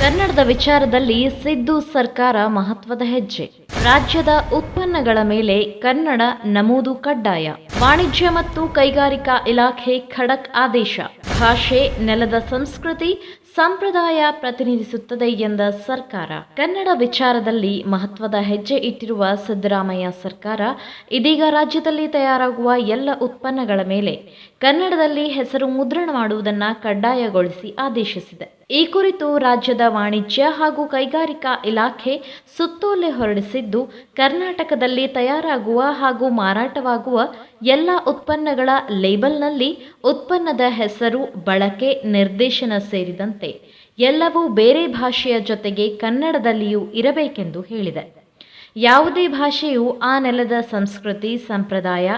ಕನ್ನಡದ ವಿಚಾರದಲ್ಲಿ ಸಿದ್ದು ಸರ್ಕಾರ ಮಹತ್ವದ ಹೆಜ್ಜೆ. ರಾಜ್ಯದ ಉತ್ಪನ್ನಗಳ ಮೇಲೆ ಕನ್ನಡ ನಮೂದು ಕಡ್ಡಾಯ. ವಾಣಿಜ್ಯ ಮತ್ತು ಕೈಗಾರಿಕಾ ಇಲಾಖೆ ಖಡಕ್ ಆದೇಶ. ಭಾಷೆ ನೆಲದ ಸಂಸ್ಕೃತಿ ಸಂಪ್ರದಾಯ ಪ್ರತಿನಿಧಿಸುತ್ತದೆ ಎಂದ ಸರ್ಕಾರ. ಕನ್ನಡ ವಿಚಾರದಲ್ಲಿ ಮಹತ್ವದ ಹೆಜ್ಜೆ ಇಟ್ಟಿರುವ ಸಿದ್ದರಾಮಯ್ಯ ಸರ್ಕಾರ ಇದೀಗ ರಾಜ್ಯದಲ್ಲಿ ತಯಾರಾಗುವ ಎಲ್ಲ ಉತ್ಪನ್ನಗಳ ಮೇಲೆ ಕನ್ನಡದಲ್ಲಿ ಹೆಸರು ಮುದ್ರಣ ಮಾಡುವುದನ್ನು ಕಡ್ಡಾಯಗೊಳಿಸಿ ಆದೇಶಿಸಿದೆ. ಈ ಕುರಿತು ರಾಜ್ಯದ ವಾಣಿಜ್ಯ ಹಾಗೂ ಕೈಗಾರಿಕಾ ಇಲಾಖೆ ಸುತ್ತೋಲೆ ಹೊರಡಿಸಿದ್ದು, ಕರ್ನಾಟಕದಲ್ಲಿ ತಯಾರಾಗುವ ಹಾಗೂ ಮಾರಾಟವಾಗುವ ಎಲ್ಲ ಉತ್ಪನ್ನಗಳ ಲೇಬಲ್ನಲ್ಲಿ ಉತ್ಪನ್ನದ ಹೆಸರು, ಬಳಕೆ, ನಿರ್ದೇಶನ ಸೇರಿದಂತೆ ಎಲ್ಲವೂ ಬೇರೆ ಭಾಷೆಯ ಜೊತೆಗೆ ಕನ್ನಡದಲ್ಲಿಯೂ ಇರಬೇಕೆಂದು ಹೇಳಿದೆ. ಯಾವುದೇ ಭಾಷೆಯು ಆ ನೆಲದ ಸಂಸ್ಕೃತಿ, ಸಂಪ್ರದಾಯ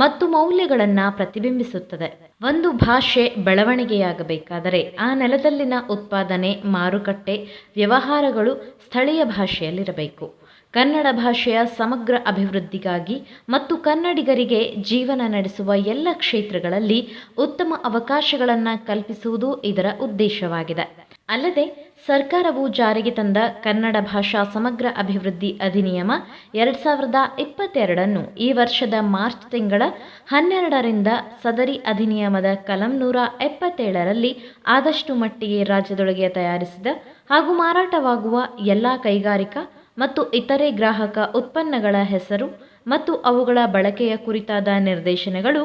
ಮತ್ತು ಮೌಲ್ಯಗಳನ್ನು ಪ್ರತಿಬಿಂಬಿಸುತ್ತದೆ. ಒಂದು ಭಾಷೆ ಬೆಳವಣಿಗೆಯಾಗಬೇಕಾದರೆ ಆ ನೆಲದಲ್ಲಿನ ಉತ್ಪಾದನೆ, ಮಾರುಕಟ್ಟೆ, ವ್ಯವಹಾರಗಳು ಸ್ಥಳೀಯ ಭಾಷೆಯಲ್ಲಿರಬೇಕು. ಕನ್ನಡ ಭಾಷೆಯ ಸಮಗ್ರ ಅಭಿವೃದ್ಧಿಗಾಗಿ ಮತ್ತು ಕನ್ನಡಿಗರಿಗೆ ಜೀವನ ನಡೆಸುವ ಎಲ್ಲ ಕ್ಷೇತ್ರಗಳಲ್ಲಿ ಉತ್ತಮ ಅವಕಾಶಗಳನ್ನು ಕಲ್ಪಿಸುವುದು ಇದರ ಉದ್ದೇಶವಾಗಿದೆ. ಅಲ್ಲದೆ ಸರ್ಕಾರವು ಜಾರಿಗೆ ತಂದ ಕನ್ನಡ ಭಾಷಾ ಸಮಗ್ರ ಅಭಿವೃದ್ಧಿ ಅಧಿನಿಯಮ 2022 ಈ ವರ್ಷದ ಮಾರ್ಚ್ ತಿಂಗಳ 12ರಿಂದ ಸದರಿ ಅಧಿನಿಯಮದ ಕಲಂ 177ರಲ್ಲಿ ಆದಷ್ಟು ಮಟ್ಟಿಗೆ ರಾಜ್ಯದೊಳಗೆ ತಯಾರಿಸಿದ ಹಾಗೂ ಮಾರಾಟವಾಗುವ ಎಲ್ಲ ಕೈಗಾರಿಕಾ ಮತ್ತು ಇತರೆ ಗ್ರಾಹಕ ಉತ್ಪನ್ನಗಳ ಹೆಸರು ಮತ್ತು ಅವುಗಳ ಬಳಕೆಯ ಕುರಿತಾದ ನಿರ್ದೇಶನಗಳು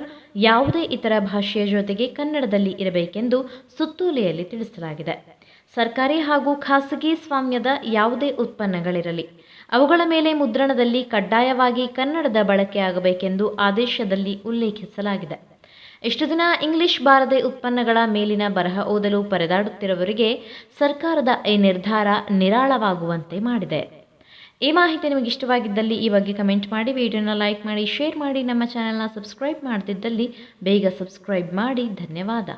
ಯಾವುದೇ ಇತರ ಭಾಷೆಯ ಜೊತೆಗೆ ಕನ್ನಡದಲ್ಲಿ ಇರಬೇಕೆಂದು ಸುತ್ತೋಲೆಯಲ್ಲಿ ತಿಳಿಸಲಾಗಿದೆ. ಸರ್ಕಾರಿ ಹಾಗೂ ಖಾಸಗಿ ಸ್ವಾಮ್ಯದ ಯಾವುದೇ ಉತ್ಪನ್ನಗಳಿರಲಿ, ಅವುಗಳ ಮೇಲೆ ಮುದ್ರಣದಲ್ಲಿ ಕಡ್ಡಾಯವಾಗಿ ಕನ್ನಡದ ಬಳಕೆಯಾಗಬೇಕೆಂದು ಆದೇಶದಲ್ಲಿ ಉಲ್ಲೇಖಿಸಲಾಗಿದೆ. ಇಷ್ಟು ದಿನ ಇಂಗ್ಲಿಷ್ ಬಾರದೆ ಉತ್ಪನ್ನಗಳ ಮೇಲಿನ ಬರಹ ಓದಲು ಪರದಾಡುತ್ತಿರುವವರಿಗೆ ಸರ್ಕಾರದ ಈ ನಿರ್ಧಾರ ನಿರಾಳವಾಗುವಂತೆ ಮಾಡಿದೆ. ಈ ಮಾಹಿತಿ ನಿಮಗೆ ಇಷ್ಟವಾಗಿದ್ದಲ್ಲಿ ಈ ಬಗ್ಗೆ ಕಮೆಂಟ್ ಮಾಡಿ, ವಿಡಿಯೋನ ಲೈಕ್ ಮಾಡಿ, ಶೇರ್ ಮಾಡಿ. ನಮ್ಮ ಚಾನೆಲ್ನ ಸಬ್ಸ್ಕ್ರೈಬ್ ಮಾಡದಿದ್ದಲ್ಲಿ ಬೇಗ ಸಬ್ಸ್ಕ್ರೈಬ್ ಮಾಡಿ. ಧನ್ಯವಾದ.